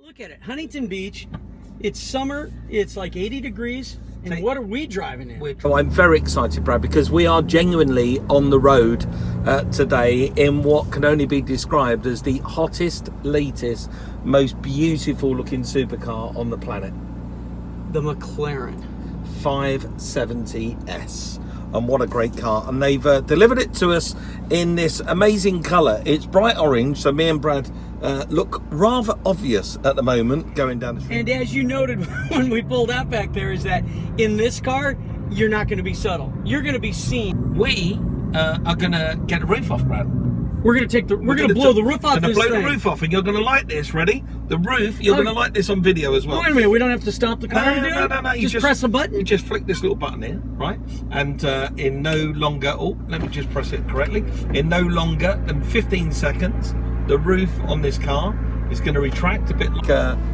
Look at it, Huntington Beach. It's summer. It's like 80 degrees. And what are we driving in? I'm very excited, Brad, because we are genuinely on the road today in what can only be described as the hottest, latest, most beautiful looking supercar on the planet. The McLaren 570s. And what a great car. And they've delivered it to us in this amazing colour. It's bright orange, so me and Brad look rather obvious at the moment going down the street. And as you noted when we pulled out back there, is that in this car, you're not going to be subtle. You're going to be seen. We are going to get the roof off, Brad. We're going to blow the roof off this thing. We're going to blow the roof off, and you're going to like this. Ready? The roof, you're going to like this on video as well. Wait a minute, we don't have to stop the car to do it? No. You just press a button? You just flick this little button here, right? And in no longer, let me just press it correctly. In no longer than 15 seconds, the roof on this car is going to retract a bit like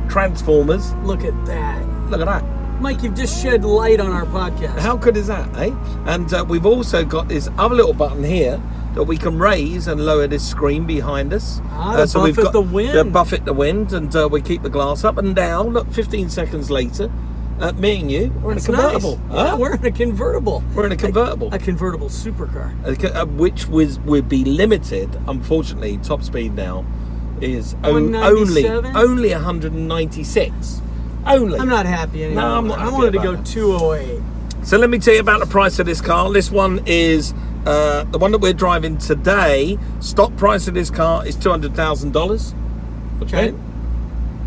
Transformers. Look at that. Look at that. Mike, you've just shed light on our podcast. How good is that, eh? And we've also got this other little button here that we can raise and lower this screen behind us. So we've got the wind. To buffet the wind, and we keep the glass up and down. Look, 15 seconds later, me and you, we're in a convertible. Nice. Yeah, we're in a convertible. We're in a convertible. A convertible supercar. Which would be limited, unfortunately. Top speed now is only 196. Only. I'm not happy anymore. No, I'm not happy. I wanted to go 208. So let me tell you about the price of this car. This one is the one that we're driving today. Stock price of this car is $200,000. Okay.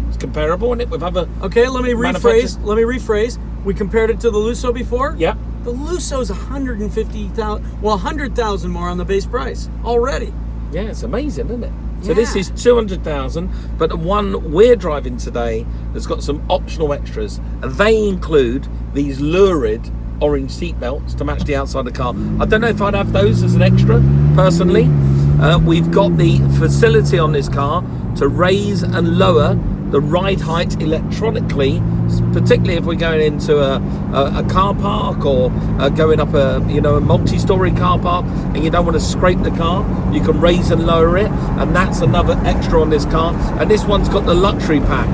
It's comparable, isn't it, with other. Okay, let me rephrase. We compared it to the Lusso before. Yeah. The Lusso's $150,000. Well, $100,000 more on the base price already. Yeah, it's amazing, isn't it? So this is $200,000, but the one we're driving today has got some optional extras, and they include these lurid orange seat belts to match the outside of the car. I don't know if I'd have those as an extra, personally. We've got the facility on this car to raise and lower the ride height electronically, particularly if we're going into a car park or going up a multi-story car park and you don't want to scrape the car. You can raise and lower it, and that's another extra on this car. And this one's got the luxury pack.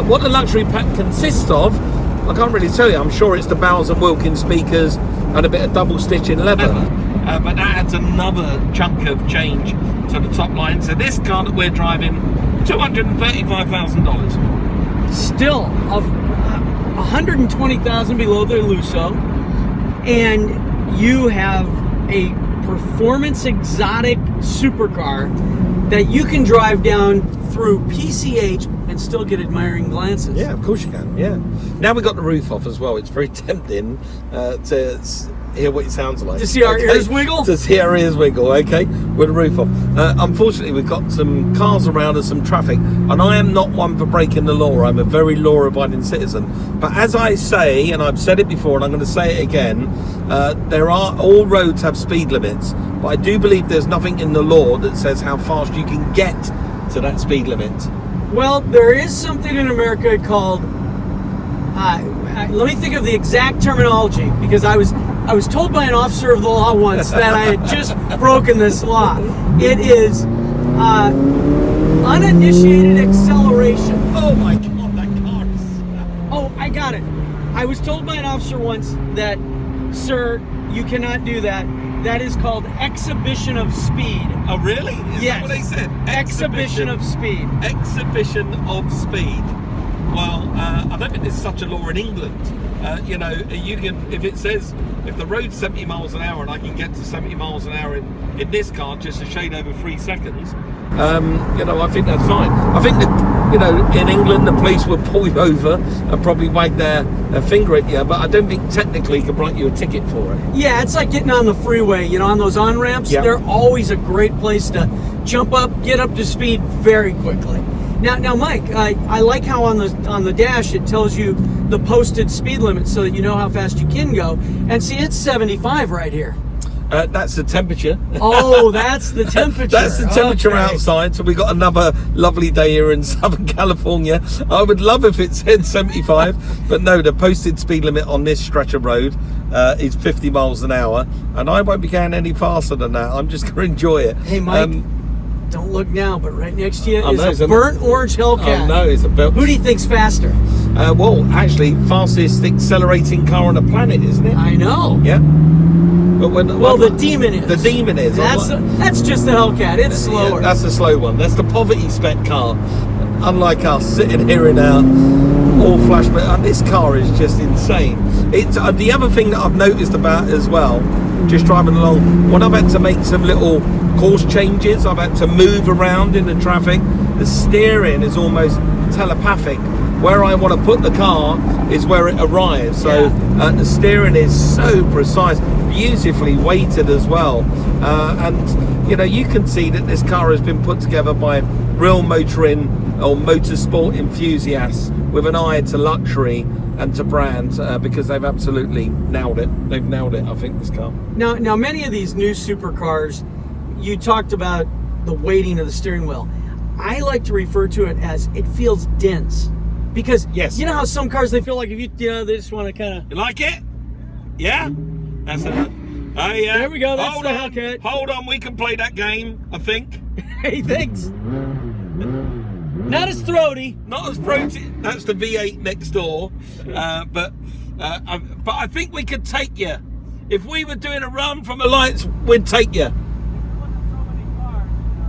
What the luxury pack consists of, I can't really tell you. I'm sure it's the Bowers and Wilkins speakers and a bit of double stitch in leather. But that adds another chunk of change to the top line. So this car that we're driving, $235,000. Still, of $120,000 below the Lusso, and you have a performance exotic supercar that you can drive down through PCH and still get admiring glances. Yeah, of course you can. Yeah. Now we got the roof off as well. It's very tempting to hear what it sounds like. To see our ears wiggle? To see our ears wiggle, okay, with the roof off. Unfortunately, we've got some cars around and some traffic, and I am not one for breaking the law. I'm a very law-abiding citizen. But as I say, and I've said it before, and I'm going to say it again, all roads have speed limits, but I do believe there's nothing in the law that says how fast you can get to that speed limit. Well, there is something in America called, let me think of the exact terminology, because I was told by an officer of the law once that I had just broken this law. It is uninitiated acceleration. Oh my God, that car is... Oh, I got it. I was told by an officer once that, sir, you cannot do that. That is called exhibition of speed. Oh, really? Is that what they said? Exhibition of speed. Exhibition of speed. Well, I don't think there's such a law in England. You can, if the road's 70 miles an hour and I can get to 70 miles an hour in this car just a shade over 3 seconds, I think that's fine. I think that, in England, the police would pull you over and probably wag their finger at you, but I don't think technically could write you a ticket for it. Yeah, it's like getting on the freeway, on those on-ramps. Yep. They're always a great place to jump up, get up to speed very quickly. Now, Mike, I like how on the dash it tells you the posted speed limit so that you know how fast you can go. And see, it's 75 right here. That's the temperature. Oh, that's the temperature. That's the temperature outside. So we got another lovely day here in Southern California. I would love if it said 75, but no, the posted speed limit on this stretch of road is 50 miles an hour, and I won't be going any faster than that. I'm just going to enjoy it. Hey, Mike. Don't look now, but right next to you Oh, no, is a burnt orange Hellcat. Oh no, it's a belt. Who do you think's faster? Well, actually, fastest accelerating car on the planet, isn't it? I know. Yeah. But The Demon is. The Demon is. That's just the Hellcat. It's slower. Yeah, that's the slow one. That's the poverty spec car. Unlike us sitting here in our all flash, but this car is just insane. It's the other thing that I've noticed about it as well, just driving along, when I've had to make some little course changes, I've had to move around in the traffic, the steering is almost telepathic. Where I want to put the car is where it arrives. So the steering is so precise, beautifully weighted as well. And you know, you can see that this car has been put together by real motoring or motorsport enthusiasts with an eye to luxury and to brand, because they've absolutely nailed it. They've nailed it, I think, this car. Now many of these new supercars, you talked about the weighting of the steering wheel. I like to refer to it as it feels dense. Because you know how some cars, they feel like if they just want to kind of... You like it? Yeah? That's it. Oh, yeah. There we go. That's the Hellcat. Hold on, we can play that game, I think. Hey, thanks. Not as throaty. Not as throaty. That's the V8 next door. But I think we could take you. If we were doing a run from the lights, we'd take you.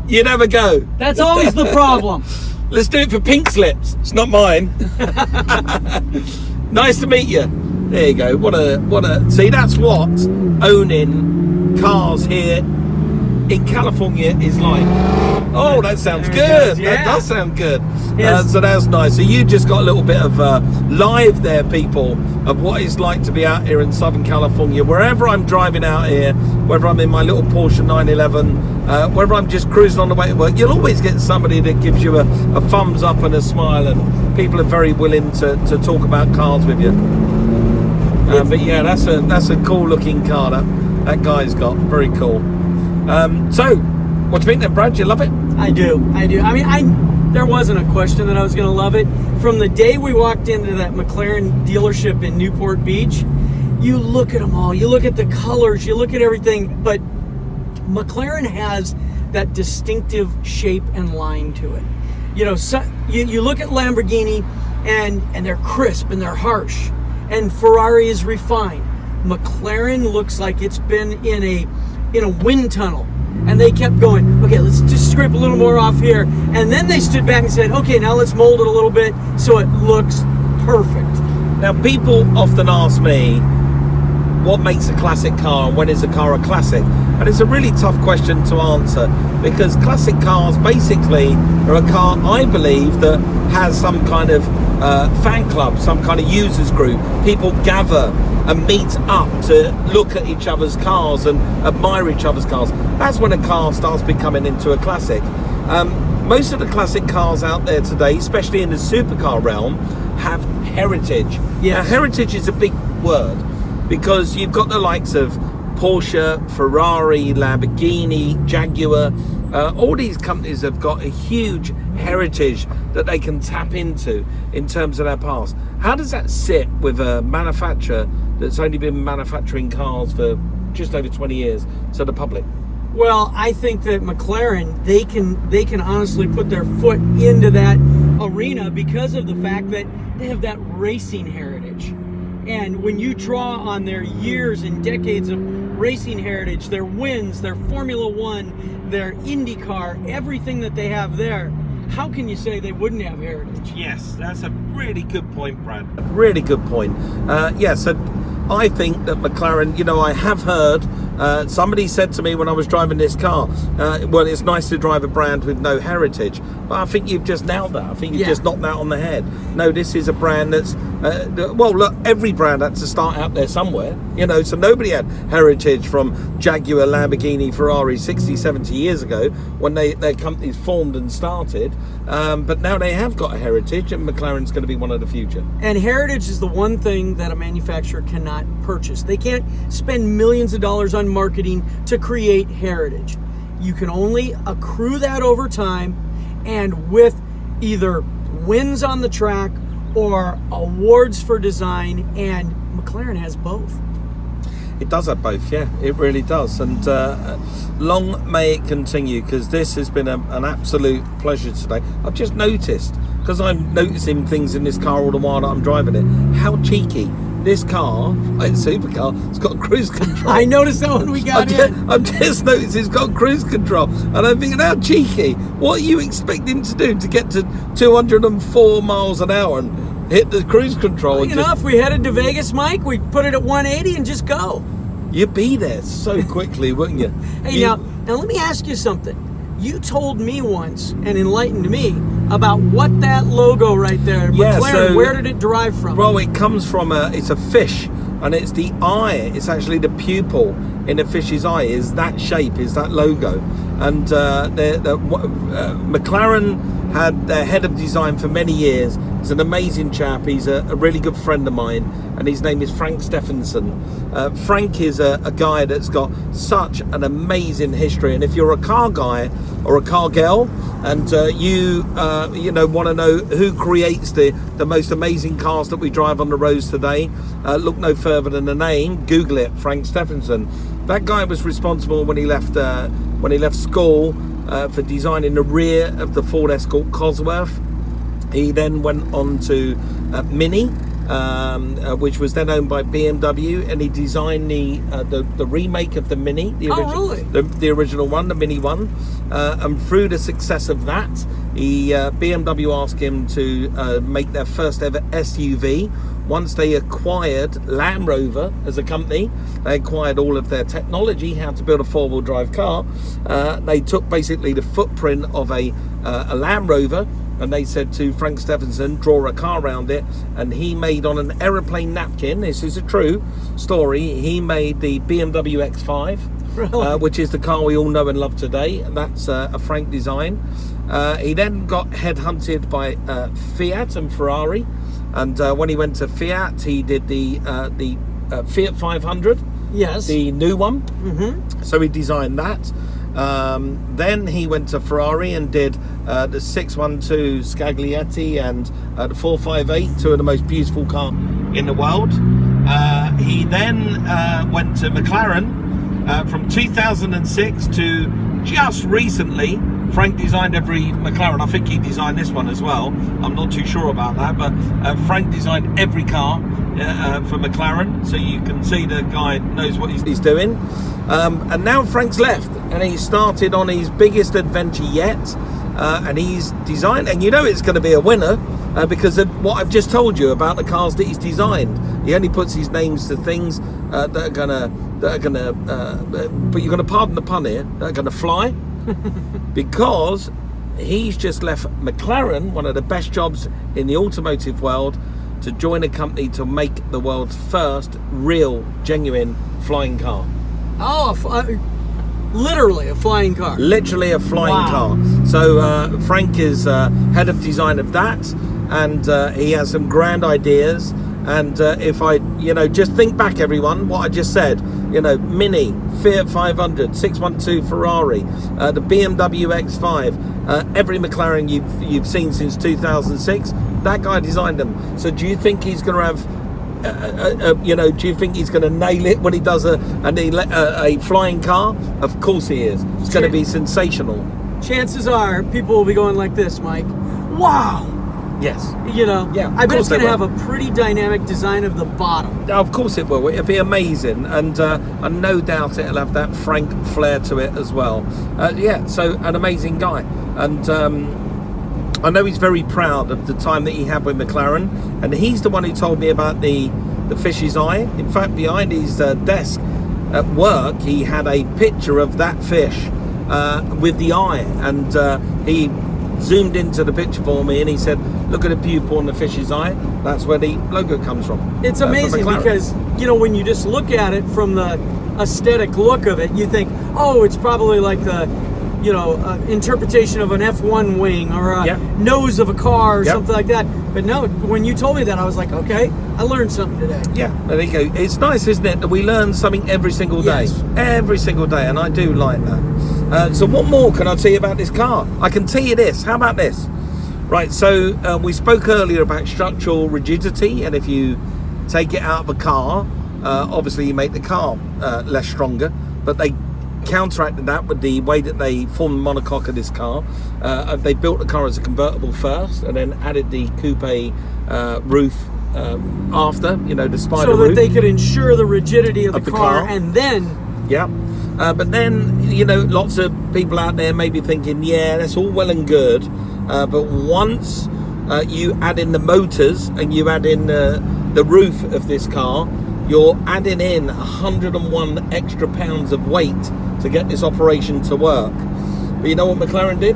You'd have a go. That's always the problem. Let's do it for pink slips. It's not mine. Nice to meet you. There you go. What a see, that's what owning cars here in California is like. Oh, that sounds good. That does sound good. Yes. So that's nice. So you just got a little bit of live there, people, of what it's like to be out here in Southern California. Wherever I'm driving out here, whether I'm in my little Porsche 911, whether I'm just cruising on the way to work, you'll always get somebody that gives you a thumbs up and a smile, and people are very willing to talk about cars with you. But yeah, that's a cool looking car that guy's got. Very cool. So, what do you think then, Brad? Do you love it? I do. I mean, there wasn't a question that I was going to love it. From the day we walked into that McLaren dealership in Newport Beach, you look at them all, you look at the colors, you look at everything, but McLaren has that distinctive shape and line to it. You know, so you look at Lamborghini and they're crisp and they're harsh, and Ferrari is refined. McLaren looks like it's been in a wind tunnel, and they kept going, okay, let's just scrape a little more off here, and then they stood back and said, okay, now let's mold it a little bit so it looks perfect. Now, people often ask me, what makes a classic car and when is a car a classic? And it's a really tough question to answer, because classic cars basically are a car, I believe, that has some kind of fan club, some kind of users group. People gather and meet up to look at each other's cars and admire each other's cars. That's when a car starts becoming into a classic. Most of the classic cars out there today, especially in the supercar realm, have heritage. Yes. Now, heritage is a big word, because you've got the likes of Porsche, Ferrari, Lamborghini, Jaguar. All these companies have got a huge heritage that they can tap into in terms of their past. How does that sit with a manufacturer that's only been manufacturing cars for just over 20 years to the public? Well, I think that McLaren, they can honestly put their foot into that arena because of the fact that they have that racing heritage. And when you draw on their years and decades of racing heritage, their wins, their Formula One, their IndyCar, everything that they have there, how can you say they wouldn't have heritage? Yes, that's a really good point, Brad. Really good point. So I think that McLaren, you know, I have heard, somebody said to me when I was driving this car, well, it's nice to drive a brand with no heritage. But I think you've just nailed that. I think you've just knocked that on the head. No, this is a brand that's, well, look, every brand had to start out there somewhere, you know, so nobody had heritage from Jaguar, Lamborghini, Ferrari 60, 70 years ago when their companies formed and started. But now they have got a heritage, and McLaren's going to be one of the future. And heritage is the one thing that a manufacturer cannot purchase. They can't spend millions of dollars on marketing to create heritage. You can only accrue that over time, and with either wins on the track or awards for design, and McLaren has both. It does have both, yeah, it really does. And long may it continue, because this has been an absolute pleasure today. I've just noticed, because I'm noticing things in this car all the while that I'm driving it, how cheeky this car, like supercar, it's got cruise control. I noticed that when we got in. I've just noticed it's got cruise control, and I'm thinking, how cheeky. What are you expecting to do to get to 204 miles an hour and hit the cruise control? Well, you know, if we headed to Vegas, Mike, we'd put it at 180 and just go. You'd be there so quickly, wouldn't you? Hey, now let me ask you something. You told me once and enlightened me about what that logo right there, Yeah, McLaren, so, where did it derive from? Well, it comes from it's a fish, and it's the eye. It's actually the pupil in a fish's eye is that shape, is that logo. And McLaren had their head of design for many years. He's an amazing chap. He's a really good friend of mine, and his name is Frank Stephenson. Frank is a guy that's got such an amazing history, and if you're a car guy or a car girl, and you want to know who creates the most amazing cars that we drive on the roads today, look no further than the name. Google it, Frank Stephenson. That guy was responsible when he left school for designing the rear of the Ford Escort Cosworth. He then went on to Mini, which was then owned by BMW, and he designed the remake of the Mini, the original one, the Mini one. And through the success of that, BMW asked him to make their first ever SUV. Once they acquired Land Rover as a company, they acquired all of their technology, how to build a four-wheel drive car. They took basically the footprint of a Land Rover, and they said to Frank Stephenson, draw a car around it, and he made on an aeroplane napkin, this is a true story, he made the BMW X5, Really? which is the car we all know and love today. That's a Frank design. He then got headhunted by Fiat and Ferrari, and when he went to Fiat, he did the Fiat 500, yes, the new one. Mm-hmm. So he designed that. Then he went to Ferrari and did the 612 Scaglietti and the 458, two of the most beautiful cars in the world. He then went to McLaren from 2006 to just recently. Frank designed every McLaren. I think he designed this one as well. I'm not too sure about that, but Frank designed every car for McLaren, so you can see the guy knows what he's doing. And now Frank's left, and he started on his biggest adventure yet, and he's designed, and you know it's going to be a winner because of what I've just told you about the cars that he's designed. He only puts his names to things that are gonna, but you're gonna pardon the pun here, that are gonna fly. Because he's just left McLaren, one of the best jobs in the automotive world, to join a company to make the world's first real, genuine flying car. Oh, literally a flying car. Literally a flying car. So Frank is head of design of that, and he has some grand ideas. And if I, just think back, everyone, what I just said, Mini, Fiat 500, 612 Ferrari, the BMW X5, every McLaren you've seen since 2006, that guy designed them. So do you think he's going to have, do you think he's going to nail it when he does a flying car? Of course he is. It's going to be sensational. Chances are people will be going like this, Mike. Wow. Yes. Yeah. I bet it's going to have a pretty dynamic design of the bottom. Of course it will. It'll be amazing, and no doubt it'll have that Frank flair to it as well. So an amazing guy, and I know he's very proud of the time that he had with McLaren, and he's the one who told me about the fish's eye. In fact, behind his desk at work, he had a picture of that fish with the eye, and he zoomed into the picture for me, and he said, look at the pupil on the fish's eye, that's where the logo comes from. It's amazing because when you just look at it from the aesthetic look of it, you think, oh, it's probably like the interpretation of an F1 wing or a nose of a car or something like that. But no, when you told me that, I was like, okay, I learned something today. Yeah, there you go. It's nice, isn't it, that we learn something every single day? Yes. Every single day, and I do like that. So what more can I tell you about this car? I can tell you this. How about this? Right, so we spoke earlier about structural rigidity, and if you take it out of a car, obviously you make the car less stronger, but they counteracted that with the way that they formed the monocoque of this car. They built the car as a convertible first, and then added the coupe roof after, the spider so that roof. they could ensure the rigidity of the car, and then yeah. But then, lots of people out there may be thinking, yeah, that's all well and good, but once you add in the motors and you add in the roof of this car, you're adding in 101 extra pounds of weight to get this operation to work. But you know what McLaren did?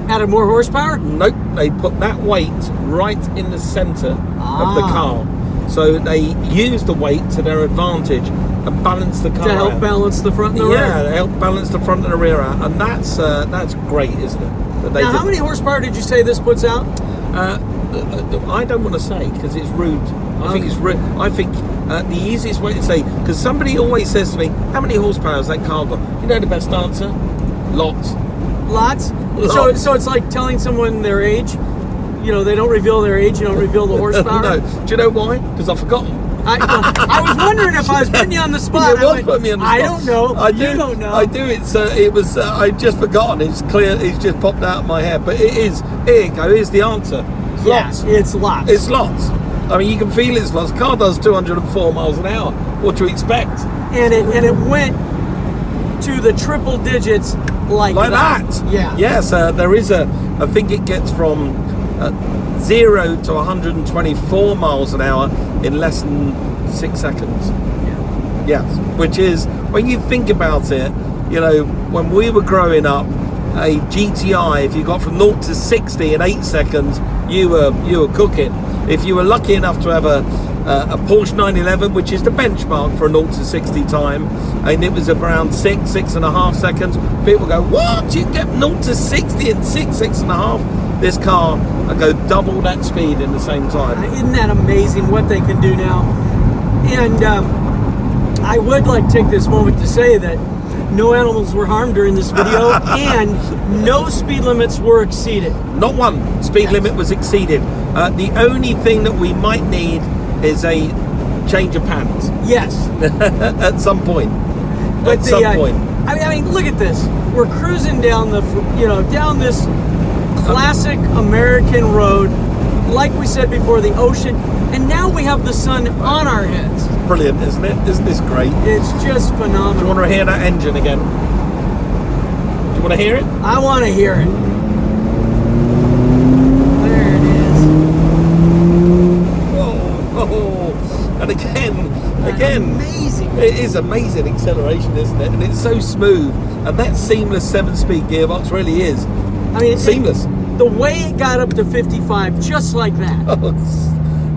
added more horsepower? Nope, they put that weight right in the centre of the car. So they used the weight to their advantage and balanced the car to help out. balance the front and the rear. Yeah, to help balance the front and the rear out. And that's great, isn't it? That they now, how many horsepower did you say this puts out? I don't want to say because it's rude. I think it's rude. I think the easiest way to say, because somebody always says to me, how many horsepower has that car got? You know the best answer? Lots. Lots? Lots. So it's like telling someone their age. You know, they don't reveal their age, you don't reveal the horsepower. No. Do you know why? Because I've forgotten. I was wondering if I was putting you on the spot. You was putting me on the spot. I don't know. I do. You don't know. I do. It was. I'd just forgotten. It's clear. It's just popped out of my head. But it is. Here you go. Here's the answer. It's lots. It's lots. It's lots. I mean, you can feel it's lots. Car does 204 miles an hour. What do you expect? And it went to the triple digits like that. Yeah. Yes. There is a. I think it gets from 0 to 124 miles an hour in less than 6 seconds. Yeah. Yes. Which is, when you think about it, you know, when we were growing up, a GTI, if you got from 0 to 60 in 8 seconds, you were cooking. If you were lucky enough to have a Porsche 911, which is the benchmark for a 0 to 60 time, and it was around 6.5 seconds, people go, what? You get 0 to 60 in 6.5? This car will go double that speed in the same time. Isn't that amazing what they can do now? And I would like to take this moment to say that no animals were harmed during this video and no speed limits were exceeded. Not one speed limit was exceeded. The only thing that we might need is a change of pants. Yes. At some point. But at some point. I mean, look at this. We're cruising down down this classic American road, like we said before, the ocean, and now we have the sun on our heads. Brilliant, isn't it? Isn't this great? It's just phenomenal. Do you want to hear that engine again? Do you want to hear it? I want to hear it. There it is. Oh. And again, amazing. It is amazing acceleration, isn't it? And it's so smooth, and that seamless 7-speed gearbox really is. I mean, seamless. The way it got up to 55, just like that. Oh,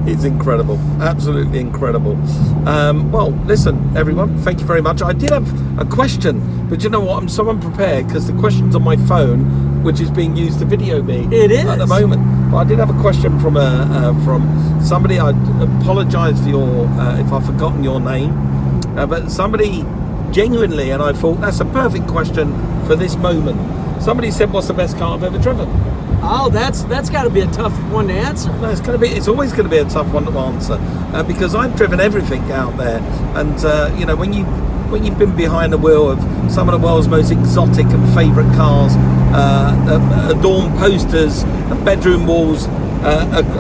it's incredible, absolutely incredible. Well, listen, everyone, thank you very much. I did have a question, but you know what? I'm so unprepared because the question's on my phone, which is being used to video me. It is at the moment. But I did have a question from somebody. I apologise for if I've forgotten your name, but somebody genuinely, and I thought that's a perfect question for this moment. Somebody said, "What's the best car I've ever driven?" Oh, that's got to be a tough one to answer. No, it's always going to be a tough one to answer because I've driven everything out there, and you know, when you've been behind the wheel of some of the world's most exotic and favourite cars, adorned posters and bedroom walls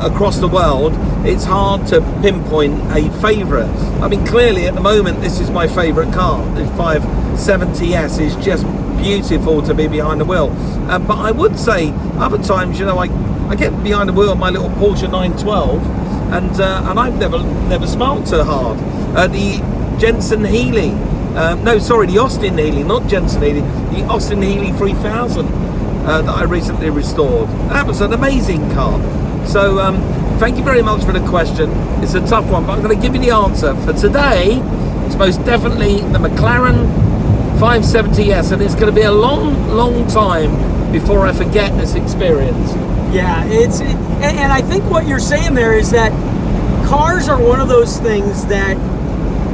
across the world, it's hard to pinpoint a favourite. I mean, clearly at the moment, this is my favourite car. The 570s is just beautiful to be behind the wheel, but I would say other times, you know, I get behind the wheel of my little Porsche 912, and I've never smiled so hard. The Jensen Healey, the Austin Healey, not Jensen Healey, the Austin Healey 3000 that I recently restored. That was an amazing car. So thank you very much for the question. It's a tough one, but I'm going to give you the answer for today. It's most definitely the McLaren 570s, and it's going to be a long time before I forget this experience. Yeah, and I think what you're saying there is that cars are one of those things that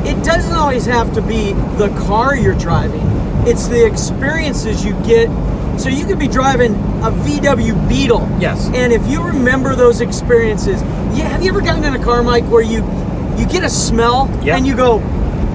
it doesn't always have to be the car you're driving. It's the experiences you get. So you could be driving a VW Beetle. Yes. And if you remember those experiences, have you ever gotten in a car, Mike, where you you get a smell and you go,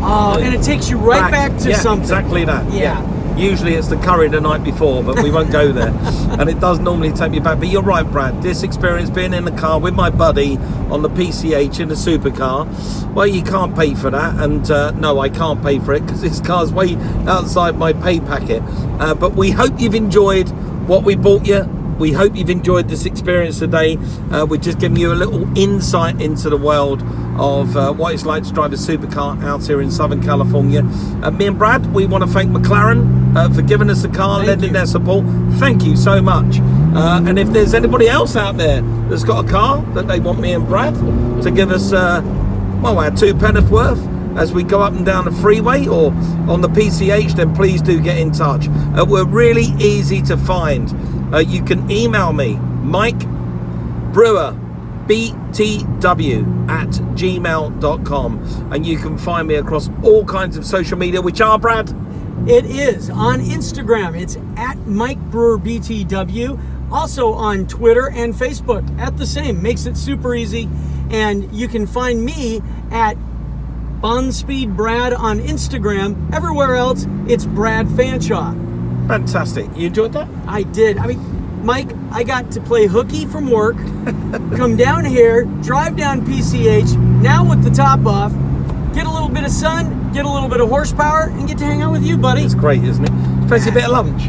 oh, and it takes you right back to something. Exactly that. Yeah. Usually it's the curry the night before, but we won't go there. And it does normally take me back. But you're right, Brad. This experience, being in the car with my buddy on the PCH in a supercar, well, you can't pay for that. And no, I can't pay for it because this car's way outside my pay packet. But we hope you've enjoyed what we bought you. We hope you've enjoyed this experience today. We're just giving you a little insight into the world of what it's like to drive a supercar out here in Southern California. Me and Brad, we want to thank McLaren for giving us the car, lending their support. Thank you so much. And if there's anybody else out there that's got a car that they want me and Brad to give us, well, our 2 penneth worth as we go up and down the freeway or on the PCH, then please do get in touch. We're really easy to find. You can email me, Mike Brewer, btw@gmail.com, and you can find me across all kinds of social media, which are, Brad? It is on Instagram. It's at Mike Brewer BTW. Also on Twitter and Facebook at the same. Makes it super easy. And you can find me at Bonspeed Brad on Instagram. Everywhere else, it's Brad Fanshaw. Fantastic. You enjoyed that? I did. I mean, Mike, I got to play hooky from work, come down here, drive down PCH, now with the top off, get a little bit of sun, get a little bit of horsepower, and get to hang out with you, buddy. It's great, isn't it? Fancy a bit of lunch?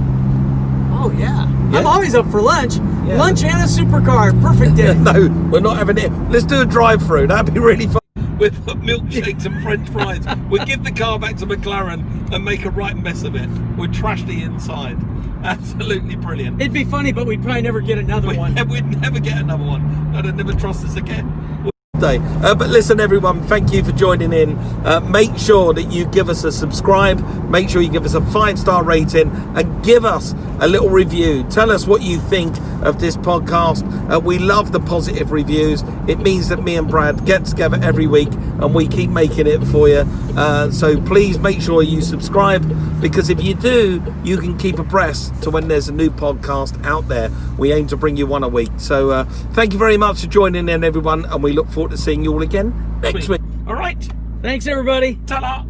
Oh, yeah. I'm always up for lunch. Yeah. Lunch and a supercar. Perfect day. No, we're not having it. Let's do a drive-through. That'd be really fun. With milkshakes and French fries. We'll give the car back to McLaren and make a right mess of it. We'll trash the inside. Absolutely brilliant. It'd be funny, but we'd probably never get another one. We'd never get another one. I'd never trust us again. But listen, everyone, thank you for joining in. Make sure that you give us a subscribe, make sure you give us a 5-star rating, and give us a little review. Tell us what you think of this podcast. We love the positive reviews. It means that me and Brad get together every week and we keep making it for you. So please make sure you subscribe, because if you do, you can keep abreast to when there's a new podcast out there. We aim to bring you one a week. So thank you very much for joining in, everyone, and we look forward to seeing you all again next week. All right. Thanks, everybody. Ta-da.